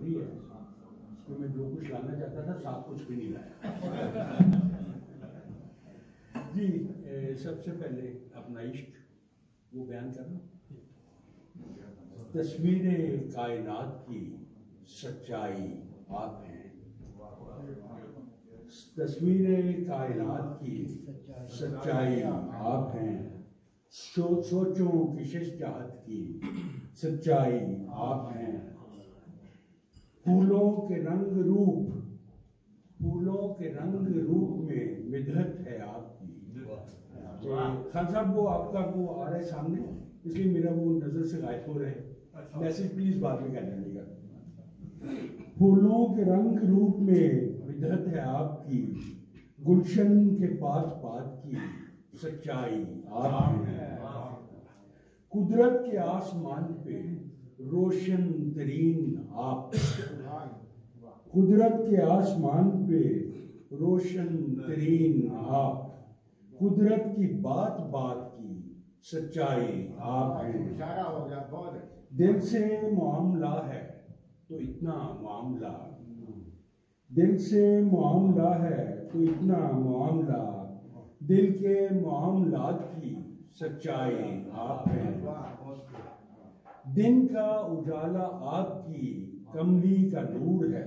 रही है कि मैं जो कुछ लाना चाहता था साथ कुछ भी नहीं लाया। जी सबसे पहले अपना इश्क वो बयान करना। तस्वीर कायनात की सच्चाई आप हैं, तस्वीर कायनात की सच्चाई आप हैं, सोचों की चाहत की सच्चाई आप हैं। फूलों के रंग रूप में मिदहत है आपकी। खान साहब वो आपका वो आ रहा है सामने, इसलिए मेरा वो नजर से गायब हो रहा है। मैसेज प्लीज बाद में कह दीजिएगा। फूलों के रंग रूप में मिदहत है आपकी, गुलशन के पात की सच्चाई आप हैं। कुदरत के आसमान पे रोशन तरीन आप, कुदरत के आसमान पे रोशन तरीन आप, कुदरत की बात की सच्चाई आप हैं। दिल से मामला है तो इतना मामला, दिल से मामला है तो इतना मामला, दिल के मामलात की सच्चाई आप हैं। दिन का उजाला आपकी कमली का नूर है,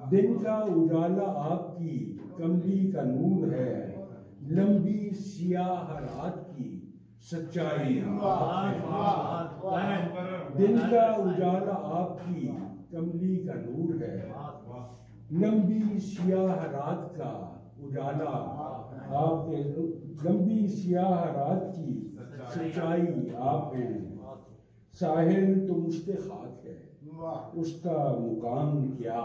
दिन का उजाला आपकी कमली का नूर है, लंबी सियाह रात की सच्चाई आप हैं। दिन का उजाला आपकी कमली का नूर है, लंबी सियाह रात का उजाला आपके, लंबी सियाह रात की सच्चाई आप हैं। साहिल तो मुश्ते खाक है उसका मुकाम क्या,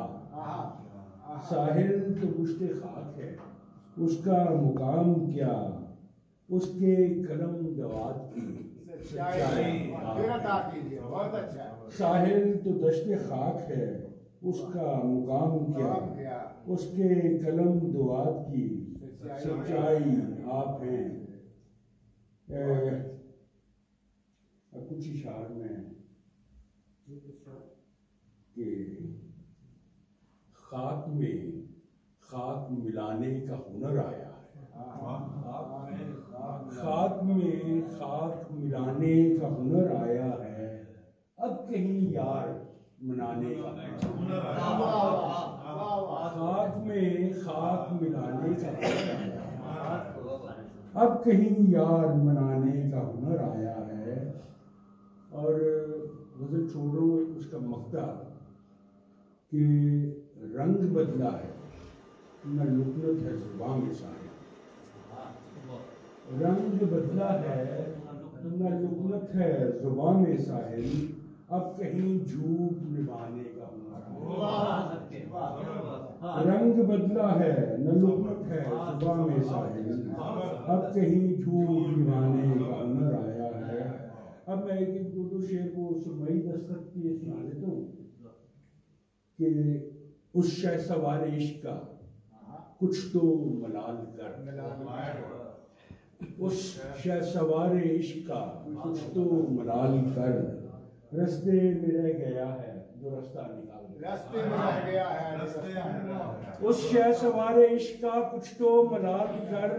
साहिल तो मुश्ते खाक है उसका मुकाम क्या, उसके कलम दवात की सच्चाई आप हैं। साहिल तो दश्ते खाक है उसका मुकाम क्या, उसके कलम दुआत की सच्चाई आप हैं। कुछ इशार में कि खाक मिलाने का हुनर आया है, खाक में खाक मिलाने का हुनर आया है, अब कहीं यार मनाने का हुनर आया, खाक में खाक मिलाने का हुनर आया है, अब कहीं यार मनाने का हुनर आया है। और गजल छोड़ रहा हूँ उसका मक्ता कि रंग बदला है न लुकनत है जुबान में साहिल, रंग बदला है न लुकनत है जुबान में साहिल, अब कहीं झूठ निभाने का हुनर आया। रंग बदला है न लुकनत है जुबान में साहिल, अब कहीं झूठ निभाने का हुनर आया है। अब मैं एक दो शेर को सुरमई दस्तक की सुना देता हूँ कि उस शहसवार इश्क का कुछ तो मलाल कर, उस शहसवार इश्क का कुछ तो मलाल कर, रस्ते में रह गया है जो रास्ता निकाल गया, उस शहसवार इश्क का कुछ तो मलाल कर,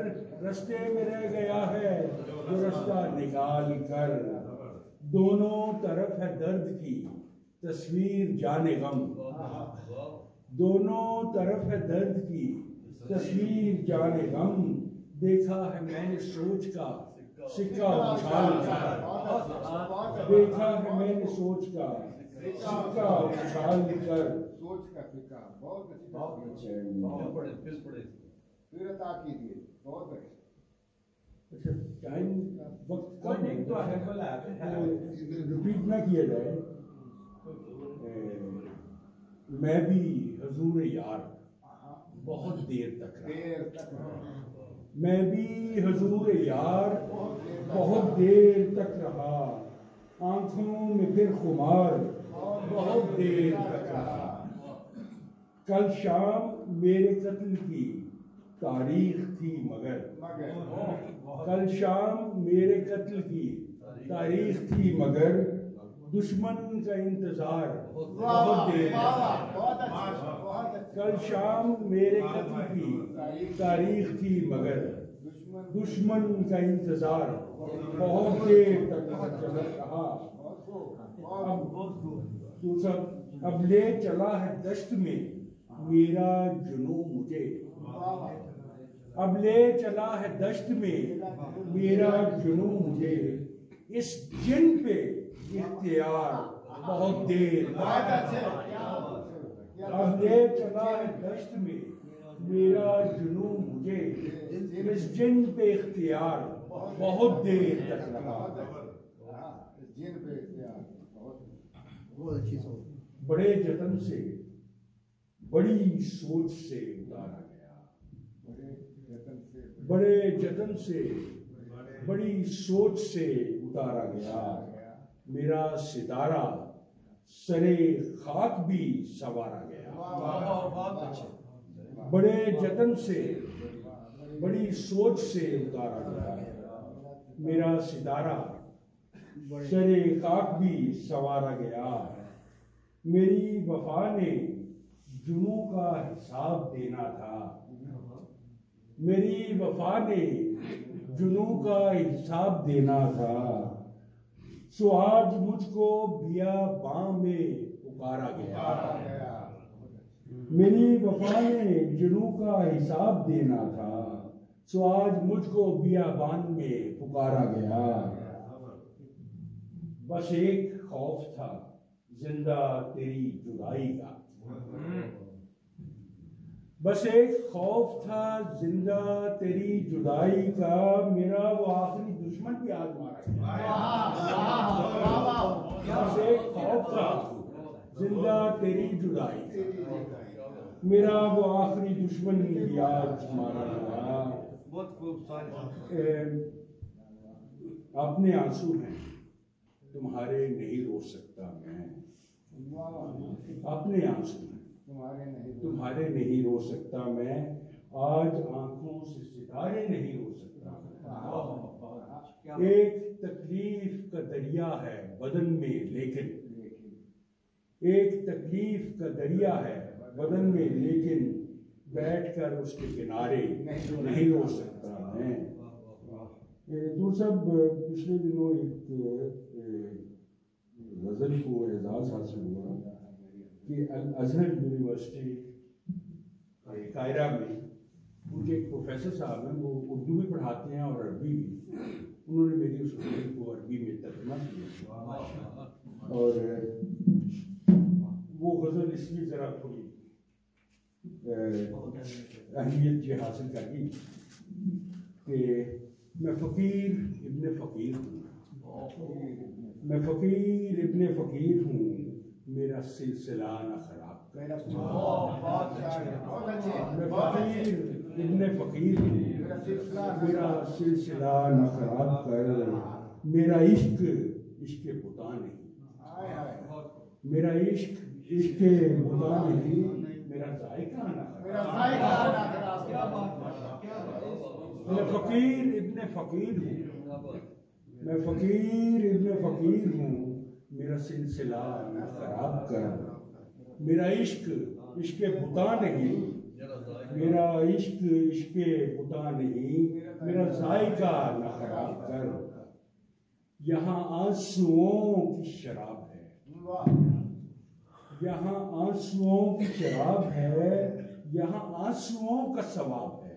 रस्ते में रह गया है जो रास्ता निकाल कर। दोनों तरफ है दर्द की तस्वीर जाने गम, दोनों तरफ है दर्द की तस्वीर जाने गम, देखा है मैंने सोच का सिक्का उछाल कर, देखा है मैंने सोच का सिक्का उछाल कर। सोच का सिक्का बहुत अच्छी, बहुत अच्छी। अच्छा टाइम वक्त कम है तो रिपीट ना किया जाए। मैं भी हजूर यार बहुत देर तक रहा, मैं भी हजूर यार बहुत देर तक रहा, आंखों में फिर खुमार बहुत देर तक रहा। कल शाम मेरे कत्ल की तारीख थी मगर, कल शाम मेरे कत्ल की तारीख थी मगर, दुश्मन का इंतजार वाह बहुत देर वाह है। बहुत अच्छे बहुत अच्छे कल शाम मेरे कत्ल की तारीख थी मगर दुश्मन का इंतजार बहुत देर तक चल रहा। अब ले चला है दश्त में मेरा जुनू मुझे, अब ले चला है दश्त में मेरा जुनू मुझे, इस जिन पे इख्तियार बहुत देर। अब ले चला है दश्त में मेरा जुनू मुझे, इस जिन पे इख्तियार बहुत देर तक रहा। बड़े जतन से बड़ी सोच से उतारा गया, बड़े जतन से बड़ी सोच से उतारा गया, मेरा सितारा सरे खाक भी संवारा गया। बड़े जतन से बड़ी सोच से उतारा गया, मेरा सितारा सरे खाक भी संवारा गया। मेरी वफा ने जुनू का हिसाब देना था, मेरी वफा ने जुनू का हिसाब देना था, सो आज मुझको बियाबां में पुकारा गया। मेरी वफा ने जुनू का हिसाब देना था, सो आज मुझको बियाबां में पुकारा गया। बस एक खौफ था जिंदा तेरी जुदाई का, बस एक खौफ था जिंदा तेरी जुदाई का, मेरा वो आखिरी दुश्मन भी आज मारा गया। बस एक खौफ था जिंदा तेरी जुदाई का, मेरा वो आखिरी दुश्मन भी आज मारा गया। अपने आंसू हैं तुम्हारे नहीं रो सकता मैं, अपने आंसू तुम्हारे नहीं रो सकता मैं, आज आंखों से सितारे नहीं रो सकता मैं। एक तकलीफ का दरिया है बदन में लेकिन, एक तकलीफ का दरिया है बदन में लेकिन, बैठकर उसके किनारे नहीं रो सकता मैं। दूर साहब पिछले दिनों एक गजल को एजाज हासिल हुआ कि अल अजहर यूनिवर्सिटी कायरा में उनके एक प्रोफेसर साहब हैं, वो उर्दू भी पढ़ाते हैं और अरबी भी। उन्होंने मेरी उस गजल को अरबी में तर्जुमा किया और वो गजल इसलिए ज़रा थोड़ी अहमियत ये हासिल कर गई कि मैं फ़कीर इब्ने फ़कीर हूँ, मैं फ़कीर इब्ने फ़कीर हूँ, मेरा सिलसिला न खराब कर। मैं फ़कीर इब्ने फ़कीर हूँ, मेरा सिलसिला न खराब कर। मेरा इश्क इश्क बुता नहीं, मेरा इश्क इश्क बुता नहीं, मेरा जायका न खराब। मैं फ़कीर इब्ने फ़कीर हूँ, मैं फ़कीर इब्ने फ़कीर हूँ, मेरा सिलसिला न खराब कर। मेरा इश्क इश्क बुता नहीं, मेरा इश्क इश्क बुता नहीं, मेरा जायका न खराब कर। यहाँ आंसुओं की शराब है, यहाँ आंसुओं की शराब है, यहाँ आंसुओं का सवाब है,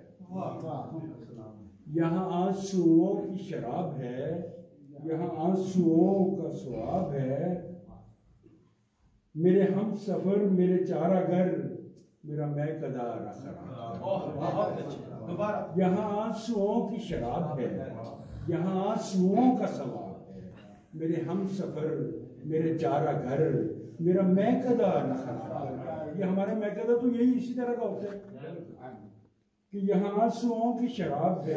यहाँ आंसुओं की शराब है, यहाँ आंसुओं का सवाब है। मेरे हम सफर मेरे चारागर, मेरा मैं कदा न खराब। यहाँ आंसुओं की शराब है, यहाँ आंसुओं का सवाब है। मेरे हम सफर मेरे चारागर, मेरा मैं कदा न खराब। ये हमारा मैं कदा तो यही इसी तरह का होता है कि यहाँ आंसुओं की शराब है,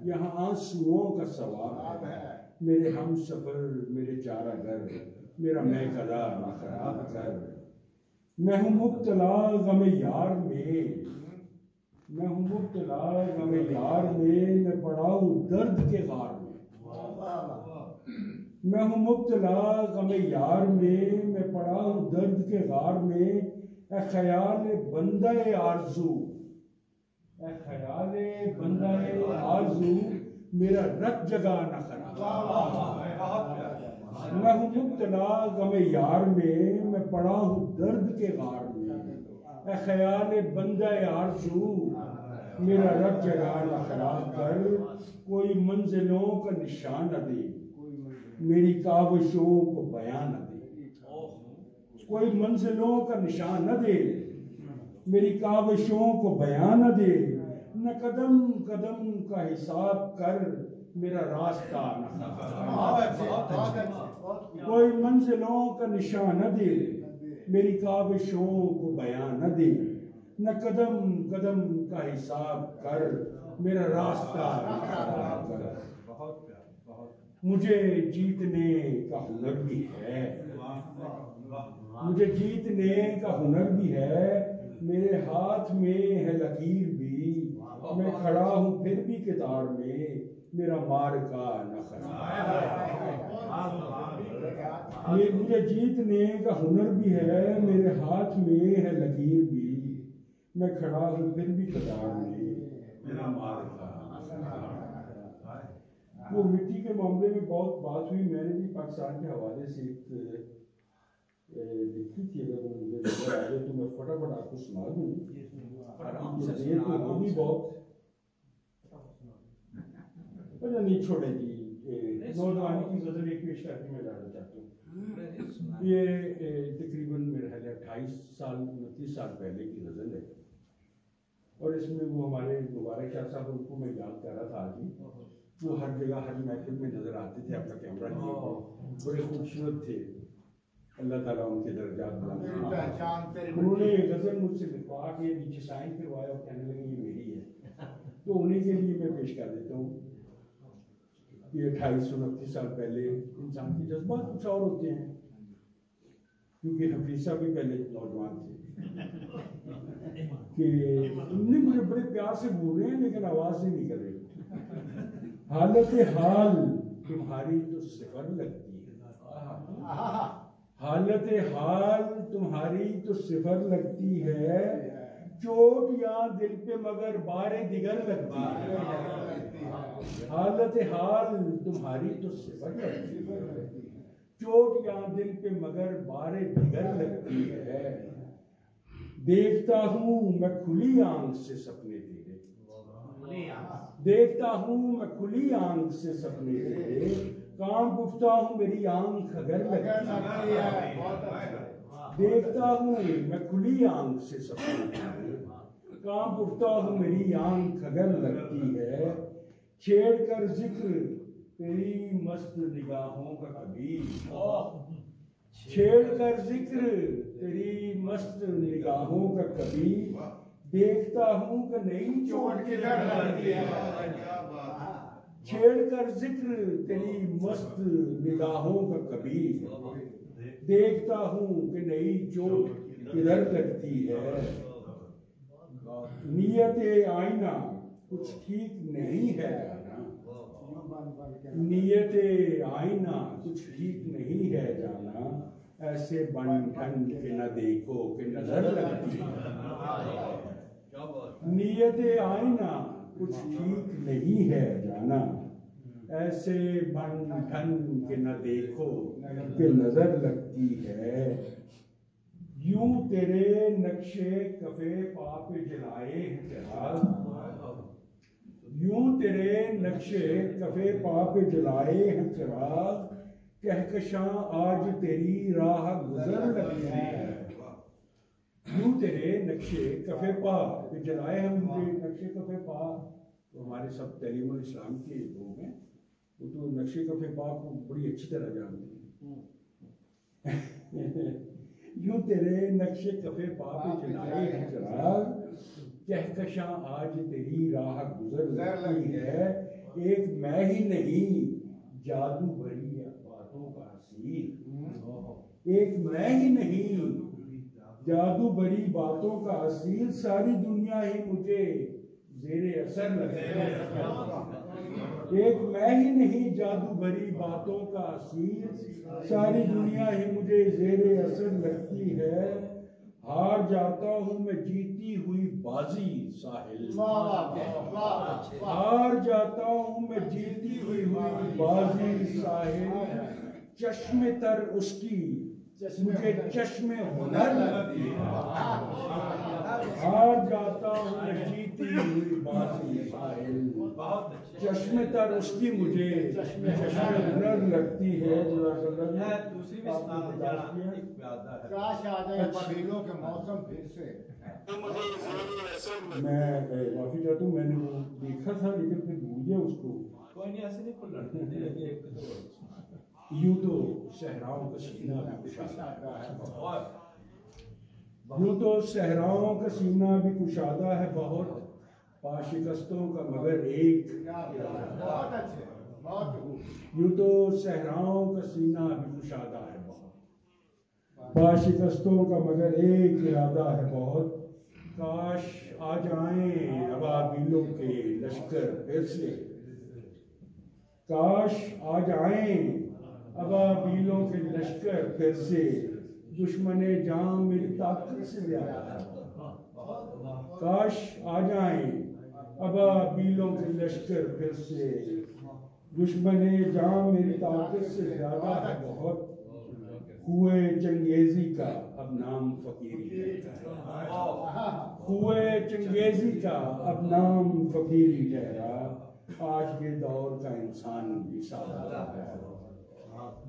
यहाँ आंसुओं का सवाब है। मेरे हम सफर मेरे चारागर, मेरा मैं कदा न खराब कर। मैं हूँ मुब्तला गम यार में, मैं हूँ मुब्तला गम यार में, मैं पड़ा हूँ दर्द के गार में। मैं हूँ मुब्तला गमे यार में, मैं पड़ा हूँ दर्द के गार में। ए ख्याल बंदे आरज़ू, ए ख्याल बंदे आरज़ू, मेरा रत जगा न खरा। मैं हूँ मुब्तला गमे यार में, मैं पड़ा हूँ दर्द के गार में। ए ख्याल बंदे आरज़ू, मेरा रब जगा न खराब कर। कोई मंजिलों का निशान न दे, मेरी काविशों को बयान न दे। कोई मंजिलों का निशान न दे, मेरी काविशों को बयान न दे। न कदम कदम का हिसाब कर, मेरा रास्ता न खराब। कोई मंजिलों का निशान न दे, मेरी काविशों को बयान न दे। न कदम कदम का हिसाब कर, मेरा रास्ता न खराब कर। मुझे जीतने का हुनर भी है, मुझे जीतने का हुनर भी है। मेरे हाथ में है लकीर भी, मैं खड़ा हूँ फिर भी कितार में, मेरा मार का न खराब। मुझे जीतने का हुनर भी है, मेरे हाथ में है लकीर भी, मैं खड़ा हूँ फिर भी कतार में, मेरा मार का। वो मिट्टी के मामले में बहुत बात हुई, मैंने भी पाकिस्तान के हवाले से एक लिखी थी। अगर वो मुझे नजर आ जाए तो मैं फटाफट आपको सुना दूँ। देर तो होगी बहुत, अच्छा नहीं छोड़े जी। नौजवानी की गजल एक पेश करके मैं जाना चाहता हूँ। ये तकरीबन मेरे ख्याल 28 साल 29 साल पहले की गजल है, और इसमें वो हमारे मुबारक शाह साहब, उनको मैं याद कर रहा था आज ही। वो हर जगह हर महफिल में नजर आते थे, अपना कैमरा लिए, बड़े खूबसूरत थे। अल्लाह ताला उनके दर्जात बुलंद करे। उन्होंने ये गजल मुझसे लिखवा के नीचे साइन करवाया और कहने लगे ये मेरी है, तो उन्हीं के लिए मैं पेश कर देता हूँ। ये 28-29 साल पहले इंसान के जज्बात कुछ और होते हैं, क्योंकि हफीज साहब भी पहले नौजवान थे कि नहीं, मुझे बड़े प्यार से बोल रहे हैं लेकिन आवाज नहीं निकल रही। हालत हाल तुम्हारी तो सिफर लगती है, हालत हाल तुम्हारी तो सिफर लगती है। चोट या दिल पे मगर बारे दिगर लगती है। हालत हाल तुम्हारी तो सिफर लगती है, चोट या दिल पे मगर बारे दिगर लगती है। देखता हूँ मैं खुली आंख से सपने तेरे, देखता हूँ मैं खुली आंख से सपने तेरे। कांप उठता हूँ मेरी आंख अगर लगती है। देखता हूँ मैं खुली आंख से सपने तेरे, कांप उठता हूँ मेरी आंख अगर लगती है। छेड़ कर जिक्र तेरी मस्त निगाहों का कभी, छेड़ कर जिक्र तेरी मस्त निगाहों का कभी। देखता हूँ कि नहीं चोट किधर लगती है, छेड़ कर जिक्र तेरी मस्त निगाहों का कभी। देखता हूँ कि नहीं चोट किधर लगती है। नियत आईना कुछ ठीक नहीं है जाना, नियत आईना कुछ ठीक नहीं है जाना। ऐसे बन ठन के न देखो कि नजर लगती है। नियत आईना कुछ ठीक नहीं है जाना, ऐसे बन ठन के न देखो कि नजर लगती है। यूं तेरे नक्शे कफे पाप जलाए हैं चिराग, यूं तेरे नक्शे कफे पाप जलाए हैं चिराग। कहकशां आज तेरी राह गुजर लगती है। यूं तेरे नक्शे कफे पा जलाए हम, नक्शे कफे पा तो हमारे सब तलीमुल इस्लाम के लोग हैं, वो तो नक्शे कफे पा को बड़ी अच्छी तरह जानते हैं। यूं तेरे नक्शे कफे पा पे जलाए हैं चिराग। कहकशां आज तेरी राह गुजर लगती है। एक मैं ही नहीं जादू भरी बातों का असीर, एक मैं ही नहीं जादू भरी बातों का असीर। सारी दुनिया ही मुझे जेरे असर लगती है। एक मैं ही नहीं जादू भरी बातों का असीर, सारी दुनिया ही मुझे जेरे असर लगती है। हार जाता हूँ मैं जीती हुई बाजी साहिल, हार जाता हूँ मैं जीती हुई बाजी साहिल। चश्मे तर उसकी मुझे चश्मे हुनर लगती है, हार जाता हूँ मैं जीती हुई बाजी साहिल। चश्मे तर उसकी मुझे चश्मे हुनर लगती है। दूसरी भी काश आ जाए बबीलों के मौसम फिर से। मैं माफी चाहता हूँ, मैंने वो देखा था लेकिन फिर भूल गया उसको। कोई नहीं, ऐसे नहीं खुल यूं तो सहराओं का सीना भी कुशादा है, यूं तो सहराओं का सीना भी कुशादा है बहुत, पाशिकस्तों का मगर एक। बहुत अच्छे, बहुत यूं तो सहराओं का सीना भी कुशादा है बहुत, पाशिकस्तों का मगर एक इरादा है बहुत। काश आ जाएं अबाबिलों के लश्कर फिर से, काश आ जाएं अबाबिलों के लश्कर फिर से, दुश्मने जाम मेरी ताकत से ज्यादा है। काश आ जाएं अबाबिलों के लश्कर फिर से, दुश्मने जाम मेरी ताकत से ज्यादा है बहुत। हुए चंगेजी का अब नाम फकीरी ठहरा, हुए चंगेजी का अब नाम फकीरी ठहरा। आज के दौर का इंसान भी सादा है,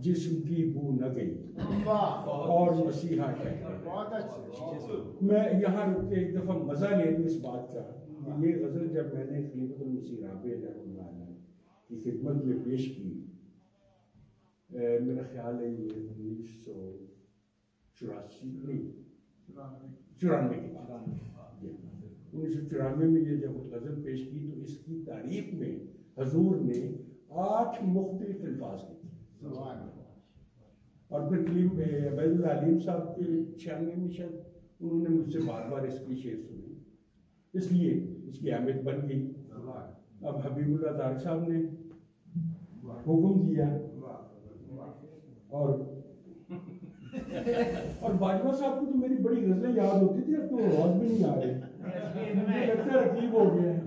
जिस्म की बू न गई और मसीहा ठहरे। मैं यहाँ रुक के एक दफा मजा ले लूँ इस बात का। ये गजल जब मैंने खलीफतुल मसीह राबे की खिदमत में पेश की, मेरा ख्याल है ये 1994 की बात, 1994 में ये जब गजल पेश की तो इसकी तारीफ में हजूर ने 8 मुख्तलिफ अल्फाज लिखे। और फिर अबैदुल अलीम साहब के 96 में शायद उन्होंने मुझसे बार बार इसकी शेर सुनी, इसलिए इसकी अहमियत बन गई। अब हबीबुल्लाह तारक साहब ने हुक्म दिया और बाजवा साहब को तो मेरी बड़ी गजलें याद होती थी, अब तो आवाज भी नहीं आ रही, मुझे लगता है रकीब हो गया है।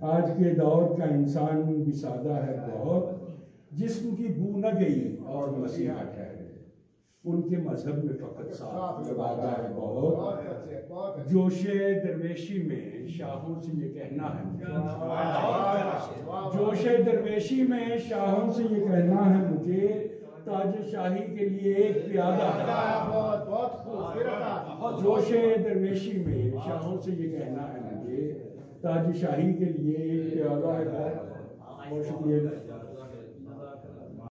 आज के दौर का इंसान भी सादा है बहुत, जिस्म की बू न गई और मसीहा ठहरे। उनके मजहब में फकत साफ वादा है बहुत, जोशे दरवेशी में शाहों से ये कहना है, जोशे दरवेशी में शाहों से ये कहना है मुझे, ताज शाही के लिए एक प्यादा है। जोशे दरवेशी में शाहों से ये कहना है मुझे, ताज शाही के लिए एक प्यादा है। बहुत शुक्रिया।